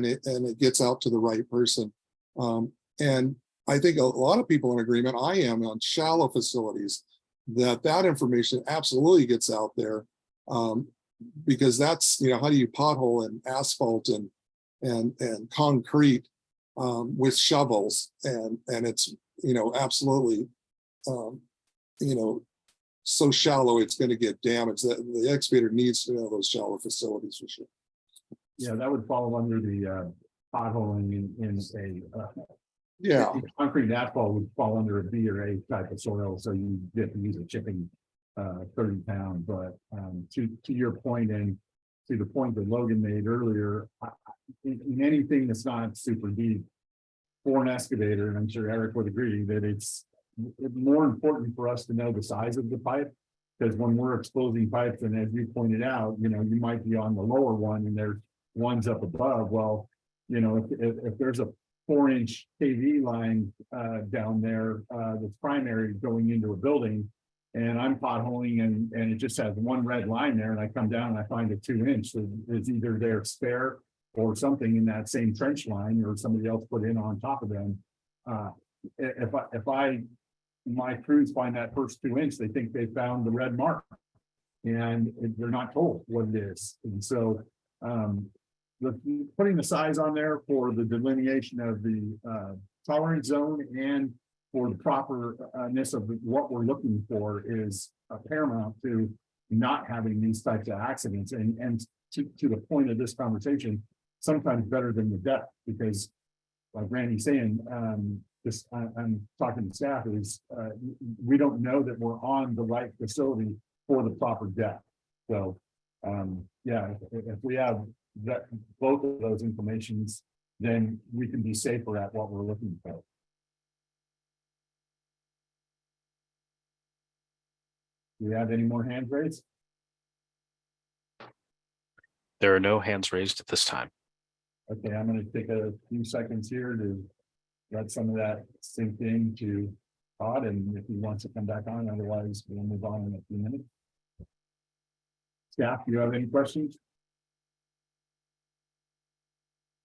it gets out to the right person. And I think a lot of people in agreement, I am, on shallow facilities, that information absolutely gets out there, because that's, how do you pothole and asphalt and concrete with shovels, and it's, absolutely, so shallow it's going to get damaged. That the excavator needs to know those shallow facilities for sure. Yeah, that would fall under the potholing in Yeah, concrete asphalt would fall under a B or A type of soil, so you get to use a chipping 30 pound. But to your point, and to the point that Logan made earlier, in anything that's not super deep for an excavator, and I'm sure Eric would agree that it's more important for us to know the size of the pipe, because when we're exposing pipes, and as you pointed out, you might be on the lower one and there's ones up above. Well, if there's a 4-inch KV line down there that's primary going into a building, and I'm potholing and it just has one red line there, and I come down and I find a 2-inch, so it's either there spare or something in that same trench line, or somebody else put in on top of them. If my crews find that first 2-inch, they think they found the red mark, and they're not told what it is. And so putting the size on there for the delineation of the tolerance zone and for the properness of what we're looking for is paramount to not having these types of accidents. And to the point of this conversation, sometimes better than the depth, because like Randy's saying, I'm talking to staff, is we don't know that we're on the right facility for the proper depth. So yeah, if we have both of those informations, then we can be safer at what we're looking for. Do we have any more hands raised? There are no hands raised at this time. Okay, I'm going to take a few seconds here to let some of that sink in to Todd, and if he wants to come back on, otherwise we'll move on in a few minutes. Staff, do you have any questions?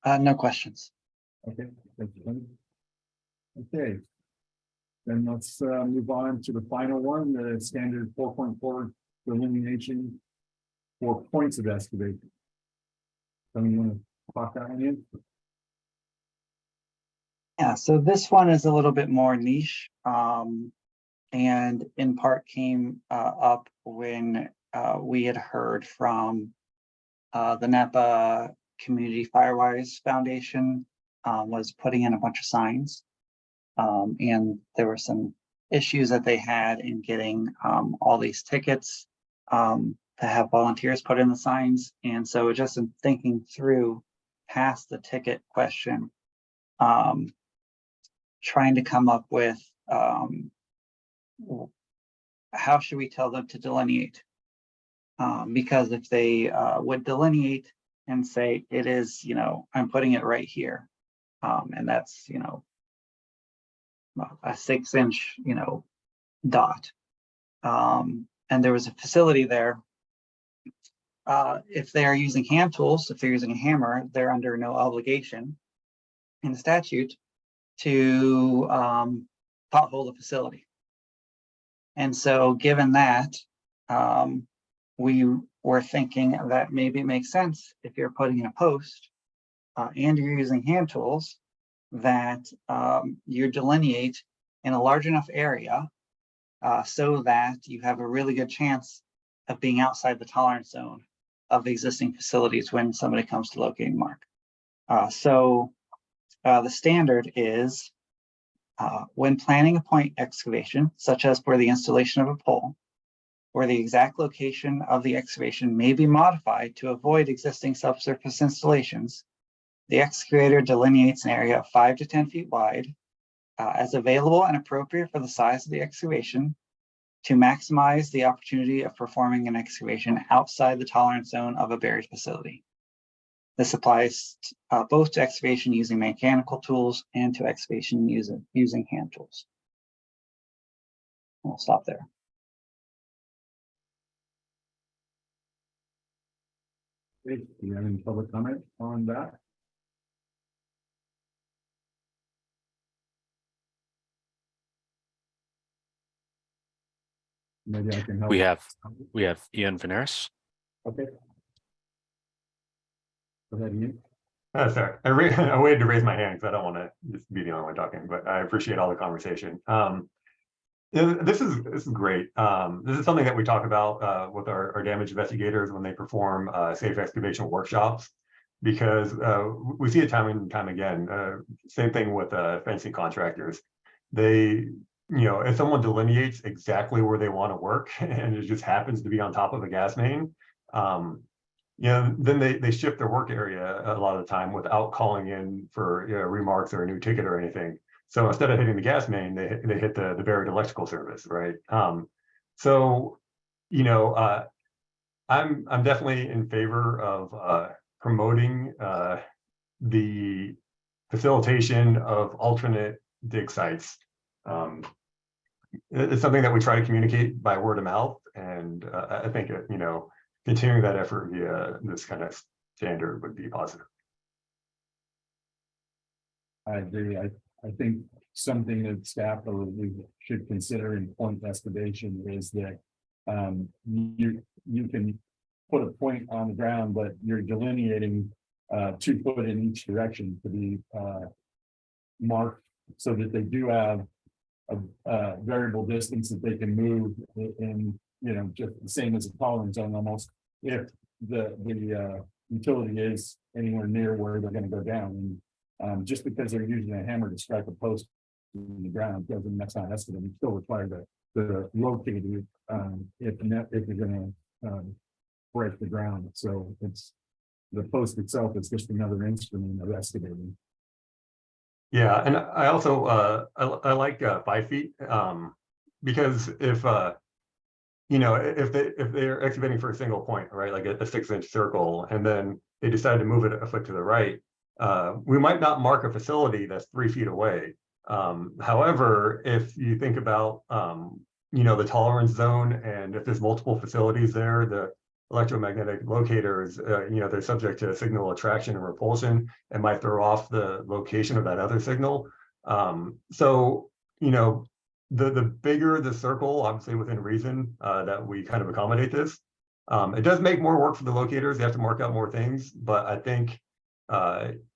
No questions. Okay, thank you. Okay, then let's move on to the final one, the standard 4.4 delineation for points of excavation. Someone want to talk that one in? Yeah, so this one is a little bit more niche, and in part came up when we had heard from the Napa Community Firewise Foundation was putting in a bunch of signs, and there were some issues that they had in getting all these tickets to have volunteers put in the signs. And so just in thinking through past the ticket question, trying to come up with how should we tell them to delineate? Because if they would delineate and say it is, I'm putting it right here, and that's, a 6-inch, dot, and there was a facility there. If they are using hand tools, if they're using a hammer, they're under no obligation in the statute to pothole the facility. And so given that, we were thinking that maybe it makes sense if you're putting in a post and you're using hand tools, that you delineate in a large enough area so that you have a really good chance of being outside the tolerance zone of existing facilities when somebody comes to locate and mark. So the standard is when planning a point excavation, such as for the installation of a pole, where the exact location of the excavation may be modified to avoid existing subsurface installations, the excavator delineates an area of 5 to 10 feet wide as available and appropriate for the size of the excavation to maximize the opportunity of performing an excavation outside the tolerance zone of a buried facility. This applies both to excavation using mechanical tools and to excavation using hand tools. I'll stop there. Okay, do you have any public comment on that? Maybe I can help. We have Ian Veneris. Okay. Go ahead, Ian. Sorry, I waited to raise my hand because I don't want to just be the only one talking, but I appreciate all the conversation. This is great. This is something that we talk about with our damage investigators when they perform safe excavation workshops, because we see it time and time again. Same thing with fencing contractors. They, if someone delineates exactly where they want to work and it just happens to be on top of a gas main, then they shift their work area a lot of the time without calling in for remarks or a new ticket or anything. So instead of hitting the gas main, they hit the buried electrical service, right? So I'm definitely in favor of promoting the facilitation of alternate dig sites. It's something that we try to communicate by word of mouth, and I think continuing that effort via this kind of standard would be positive. I agree. I think something that staff we should consider in point excavation is that you can put a point on the ground, but you're delineating 2 foot in each direction to be marked so that they do have a variable distance that they can move in, just the same as a tolerance zone almost, if the utility is anywhere near where they're going to go down. And just because they're using a hammer to strike a post in the ground doesn't, that's not estimate. We still require the locate it if you're going to break the ground. So it's the post itself is just another instrument of excavating. Yeah, and I also I like 5 feet because if if they're excavating for a single point, right, like a 6-inch circle, and then they decide to move it a foot to the right, we might not mark a facility that's 3 feet away. However, if you think about the tolerance zone, and if there's multiple facilities there, the electromagnetic locators, they're subject to signal attraction and repulsion and might throw off the location of that other signal. So, the bigger the circle, obviously within reason, that we kind of accommodate this. It does make more work for the locators. They have to mark out more things, but I think,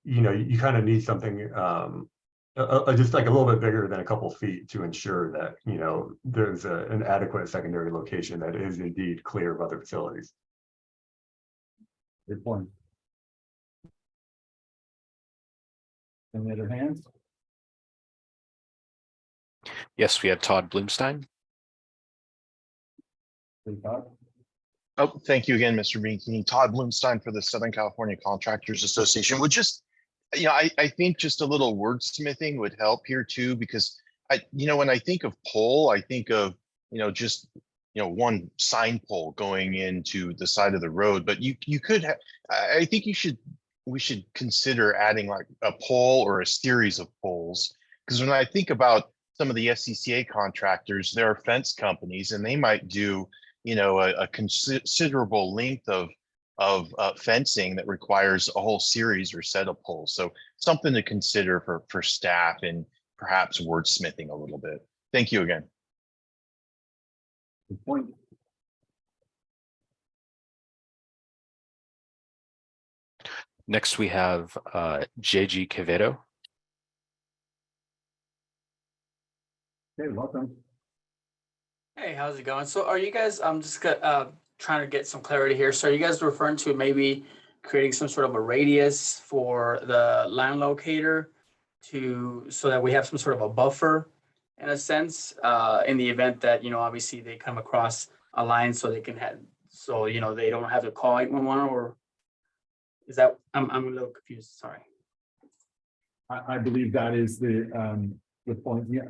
you kind of need something just like a little bit bigger than a couple feet to ensure that, there's an adequate secondary location that is indeed clear of other facilities. Good point. Any other hands? Yes, we have Todd Bloomstein. Hey, Todd? Oh, thank you again, Mr. Binky. Todd Bloomstein for the Southern California Contractors Association. Would just, I think just a little wordsmithing would help here too, because when I think of pole, I think of, just, one sign pole going into the side of the road, but you could have, I think we should consider adding like a pole or a series of poles. Because when I think about some of the SCCA contractors, there are fence companies and they might do, a considerable length of fencing that requires a whole series or set of poles. So something to consider for staff and perhaps wordsmithing a little bit. Thank you again. Good point. Next, we have JG Quevedo. Okay, welcome. Hey, how's it going? So are you guys, I'm just trying to get some clarity here. So are you guys referring to maybe creating some sort of a radius for the land locator so that we have some sort of a buffer in a sense, in the event that, obviously they come across a line so they can have, so, they don't have to call 811, or is that, I'm a little confused, sorry. I believe that is the point. Yeah.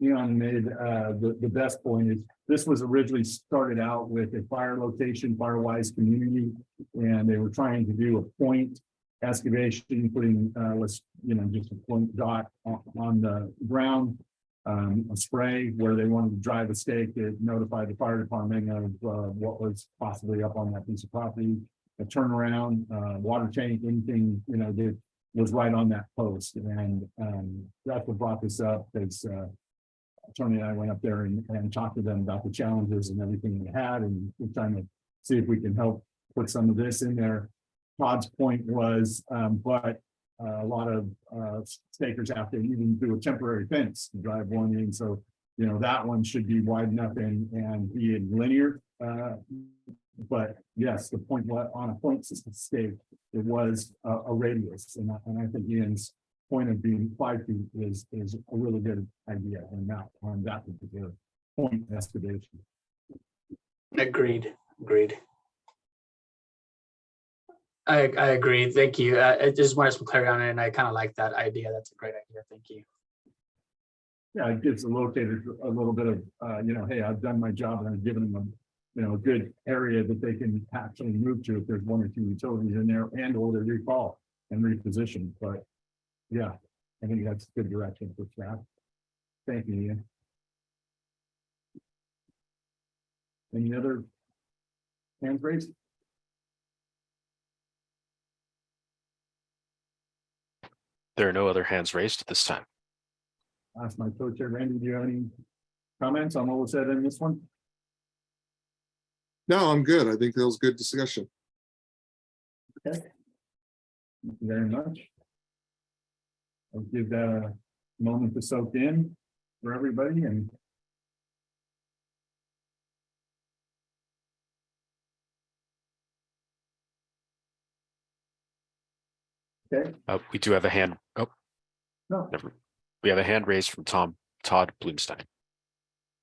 Leon made the best point is this was originally started out with a fire location, Firewise community, and they were trying to do a point excavation, putting just a point dot on the ground, a spray where they wanted to drive a stake to notify the fire department of what was possibly up on that piece of property, a turnaround, water tank, anything that was right on that post, and that's what brought this up because. Tony and I went up there and talked to them about the challenges and everything they had, and we're trying to see if we can help put some of this in there. Todd's point was, but a lot of stakers have to even do a temporary fence to drive one in, so that one should be wide enough and be in linear. But yes, the point on a point system stake, it was a radius, and I think Ian's point of being 5 feet is a really good idea on that particular point excavation. Agreed. I agree. Thank you. I just wanted some clarity on it, and I kind of like that idea. That's a great idea. Thank you. Yeah, it gives the locator a little bit of, hey, I've done my job and I've given them a good area that they can actually move to if there's 1 or 2 utilities in there and or they recall and reposition. But yeah, I think that's a good direction for staff. Thank you, Ian. Any other hands raised? There are no other hands raised at this time. Ask my co-chair, Randy, do you have any comments on what was said in this one? No, I'm good. I think that was good discussion. Okay. Thank you very much. I'll give that a moment to soak in for everybody and okay. We do have a hand. Oh, No, never. We have a hand raised from Todd Blumstein.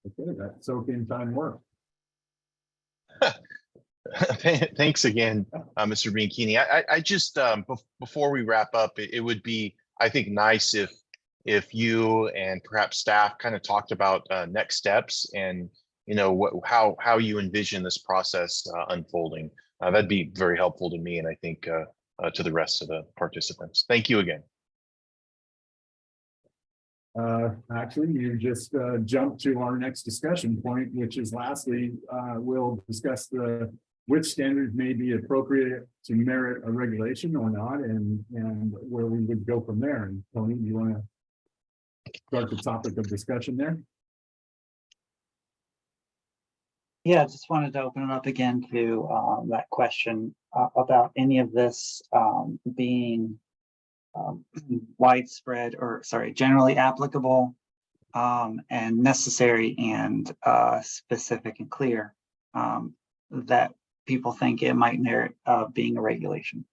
okay, that soak in time work. Thanks again, Mr. Bianchini. I just before we wrap up, it would be, I think, nice if you and perhaps staff kind of talked about next steps and how you envision this process unfolding. That'd be very helpful to me, and I think to the rest of the participants. Thank you again. Actually, you just jumped to our next discussion point, which is lastly, we'll discuss which standards may be appropriate to merit a regulation or not, and where we would go from there. And Tony, do you want to start the topic of discussion there? Yeah, I just wanted to open it up again to that question about any of this being widespread, or generally applicable and necessary and specific and clear, that people think it might merit being a regulation.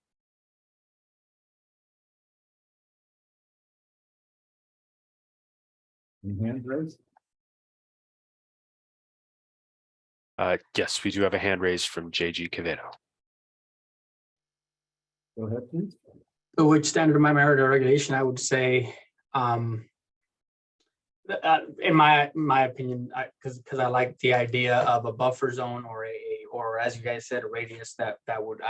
Any hands raised? Yes, we do have a hand raised from JG Quevedo. Go ahead, please. So which standard might merit a regulation? I would say, in my opinion, because I like the idea of a buffer zone or or as you guys said, a radius that I would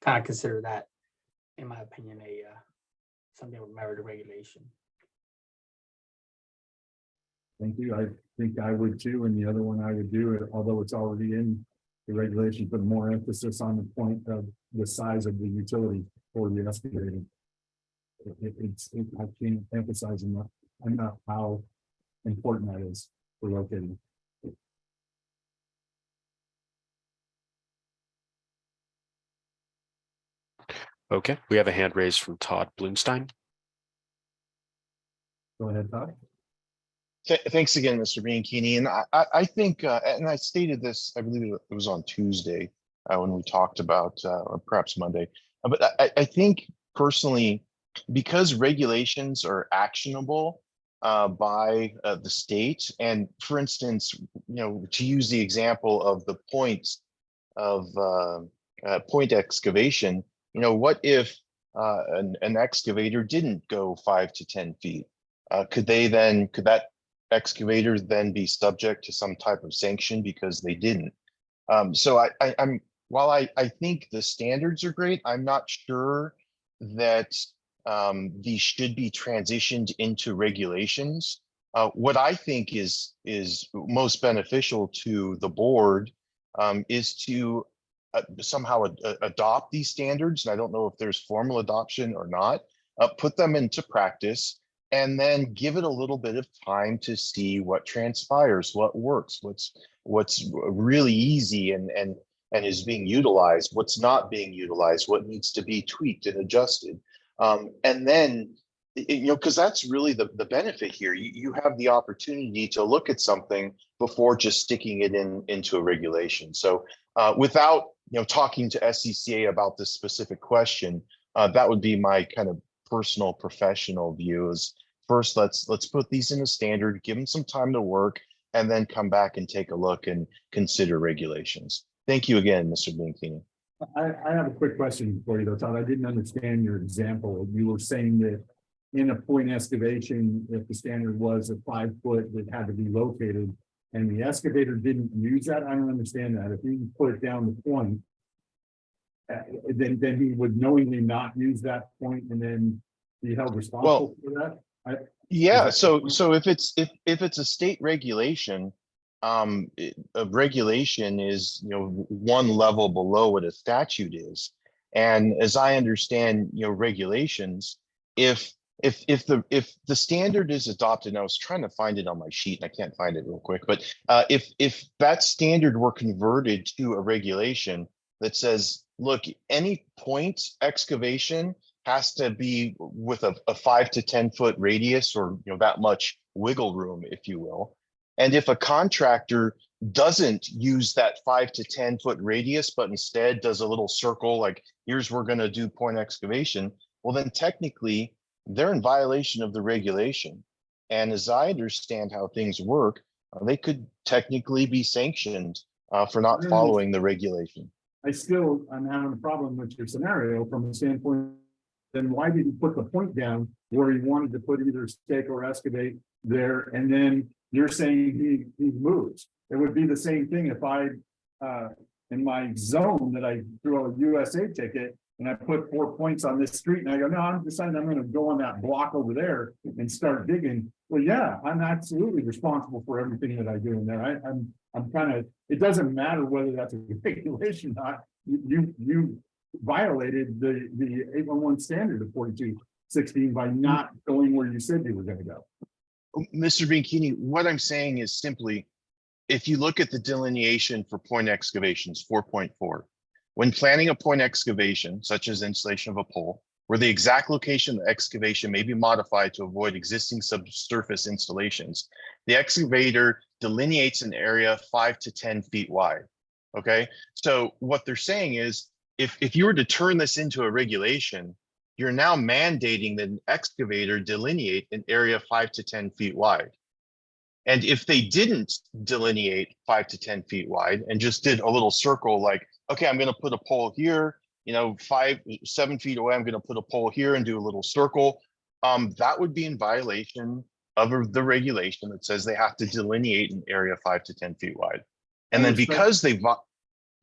kind of consider that, in my opinion, something that would merit a regulation. Thank you. I think I would too, and the other one I would do, although it's already in the regulation, put more emphasis on the point of the size of the utility for the excavating. I can't emphasize enough how important that is for locating. Okay, we have a hand raised from Todd Blumstein. Go ahead, Todd. Thanks again, Mr. Bianchini. And I think, and I stated this, I believe it was on Tuesday when we talked about, or perhaps Monday, but I think personally, because regulations are actionable, by the state. And for instance, to use the example of the points of point excavation, what if an excavator didn't go 5 to 10 feet? Could that excavator then be subject to some type of sanction because they didn't? So while I think the standards are great, I'm not sure that these should be transitioned into regulations. What I think is most beneficial to the board is to somehow adopt these standards. And I don't know if there's formal adoption or not, put them into practice, and then give it a little bit of time to see what transpires, what works, what's really easy and is being utilized, what's not being utilized, what needs to be tweaked and adjusted. And then, because that's really the benefit here. You have the opportunity to look at something before just sticking it into a regulation. So without talking to SCCA about this specific question, that would be my kind of personal professional view. Is first, let's put these in a standard, give them some time to work, and then come back and take a look and consider regulations. Thank you again, Mr. Bianchini. I have a quick question for you though, Todd. I didn't understand your example. You were saying that in a point excavation, if the standard was a 5 foot, it had to be located, and the excavator didn't use that. I don't understand that. If you put it down the point, then he would knowingly not use that point and then be held responsible for that. Yeah. So if it's a state regulation, a regulation is one level below what a statute is. And as I understand regulations, if the standard is adopted, and I was trying to find it on my sheet and I can't find it real quick, but if that standard were converted to a regulation that says, look, any point excavation has to be with a 5 to 10 foot radius, or that much wiggle room, if you will. And if a contractor doesn't use that 5 to 10 foot radius, but instead does a little circle, like here's we're going to do point excavation, well, then technically they're in violation of the regulation. And as I understand how things work, they could technically be sanctioned for not following the regulation. I'm having a problem with your scenario from the standpoint. Then why did he put the point down where he wanted to put either stake or excavate there? And then you're saying he moves. It would be the same thing if I, in my zone that I threw a USA ticket and I put 4 points on this street and I go, no, I'm deciding I'm going to go on that block over there and start digging. Well, yeah, I'm absolutely responsible for everything that I do in there. I'm kind of, it doesn't matter whether that's a regulation or not. You violated the 811 standard of 4216 by not going where you said you were going to go. Mr. Bianchini, what I'm saying is simply, if you look at the delineation for point excavations 4.4, when planning a point excavation, such as installation of a pole, where the exact location of the excavation may be modified to avoid existing subsurface installations, the excavator delineates an area 5 to 10 feet wide. Okay, so what they're saying is, if you were to turn this into a regulation, you're now mandating that an excavator delineate an area 5 to 10 feet wide. And if they didn't delineate 5 to 10 feet wide and just did a little circle, like, okay, I'm going to put a pole here, 7 feet away, I'm going to put a pole here and do a little circle, that would be in violation of the regulation that says they have to delineate an area 5 to 10 feet wide. And then because they've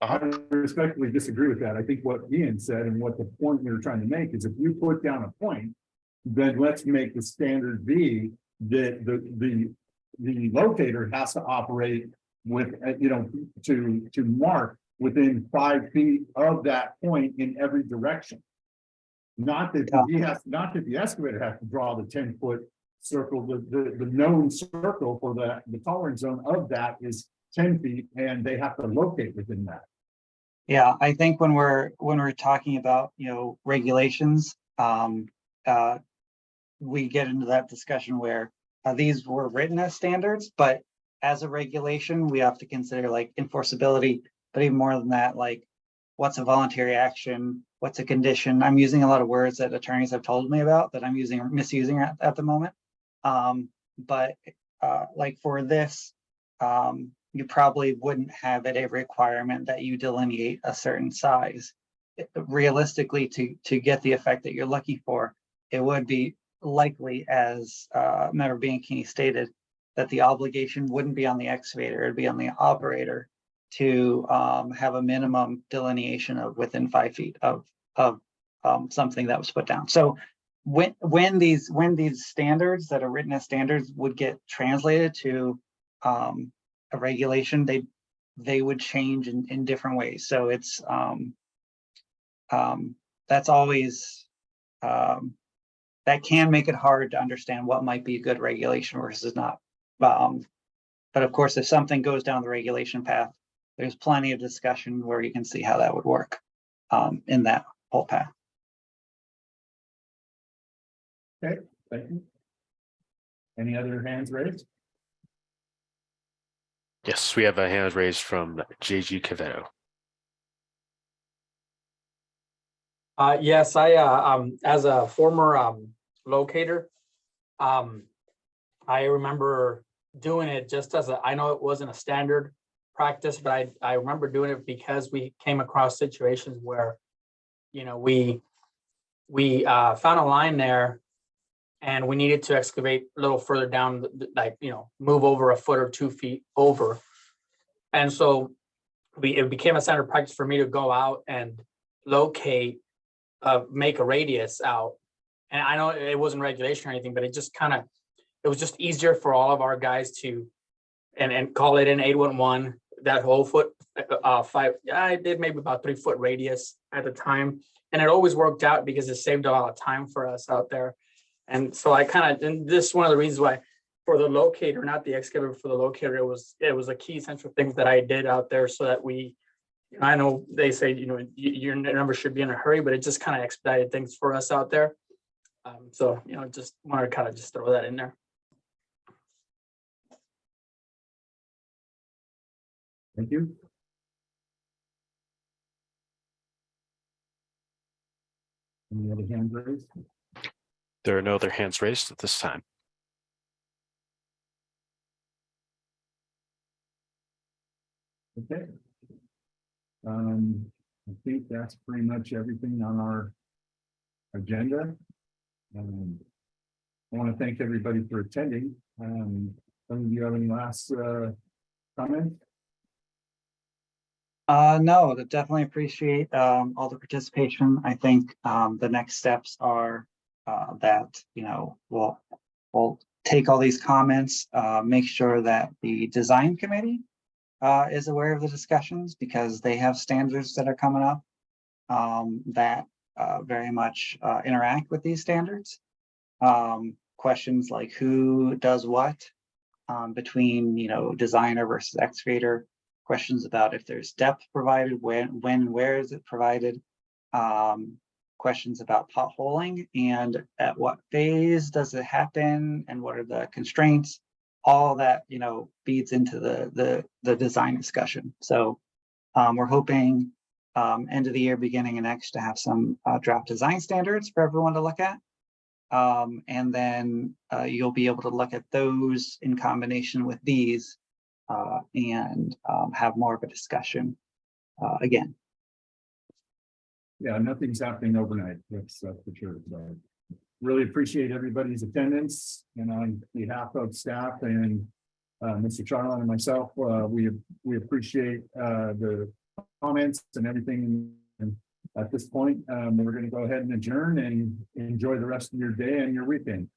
I respectfully disagree with that. I think what Ian said and what the point we were trying to make is, if you put down a point, then let's make the standard be that the locator has to operate with, to mark within 5 feet of that point in every direction. Not that the excavator has to draw the 10-foot circle. The known circle for the tolerance zone of that is 10 feet, and they have to locate within that. Yeah, I think when we're talking about regulations, we get into that discussion where these were written as standards, but as a regulation, we have to consider like enforceability, but even more than that, like what's a voluntary action, what's a condition. I'm using a lot of words that attorneys have told me about that I'm misusing at the moment. But like for this, you probably wouldn't have it a requirement that you delineate a certain size. Realistically, to get the effect that you're looking for, it would be likely, as Member Bianchini stated, that the obligation wouldn't be on the excavator, it'd be on the operator to have a minimum delineation of within 5 feet of something that was put down. So when these standards that are written as standards would get translated to a regulation, they would change in different ways. So it's that's always that can make it hard to understand what might be a good regulation versus not. But of course, if something goes down the regulation path, there's plenty of discussion where you can see how that would work in that whole path. Okay, thank you. Any other hands raised? Yes, we have a hand raised from JG Caveto. Yes, as a former locator, I remember doing it just as I know it wasn't a standard practice, but I remember doing it because we came across situations where, you know, we found a line there and we needed to excavate a little further down, like, you know, move over a foot or 2 feet over. And so it became a standard practice for me to go out and locate, make a radius out. And I know it wasn't regulation or anything, but it just kind of, it was just easier for all of our guys to, and call it an 811, that whole foot, I did maybe about 3 foot radius at the time. And it always worked out because it saved a lot of time for us out there. And so I kind of, and this is one of the reasons why for the locator, not the excavator, for the locator, it was a key essential thing that I did out there so that we, I know they say, you know, your number should be in a hurry, but it just kind of expedited things for us out there. So, you know, just want to kind of just throw that in there. Thank you. Any other hands raised? There are no other hands raised at this time. Okay. I think that's pretty much everything on our agenda. I want to thank everybody for attending. Some of you have any last comments? No, I definitely appreciate all the participation. I think the next steps are that, you know, we'll take all these comments, make sure that the design committee is aware of the discussions because they have standards that are coming up that very much interact with these standards. Questions like who does what between, you know, designer versus excavator. Questions about if there's depth provided, when, where is it provided? Questions about potholing and at what phase does it happen and what are the constraints? All that, you know, feeds into the design discussion. So we're hoping end of the year, beginning of next to have some draft design standards for everyone to look at. And then you'll be able to look at those in combination with these and have more of a discussion again. Yeah, nothing's happening overnight. That's for sure. So really appreciate everybody's attendance, and on behalf of staff and Mr. Charlon and myself, we appreciate the comments and everything. And at this point, we're going to go ahead and adjourn and enjoy the rest of your day and your weekend.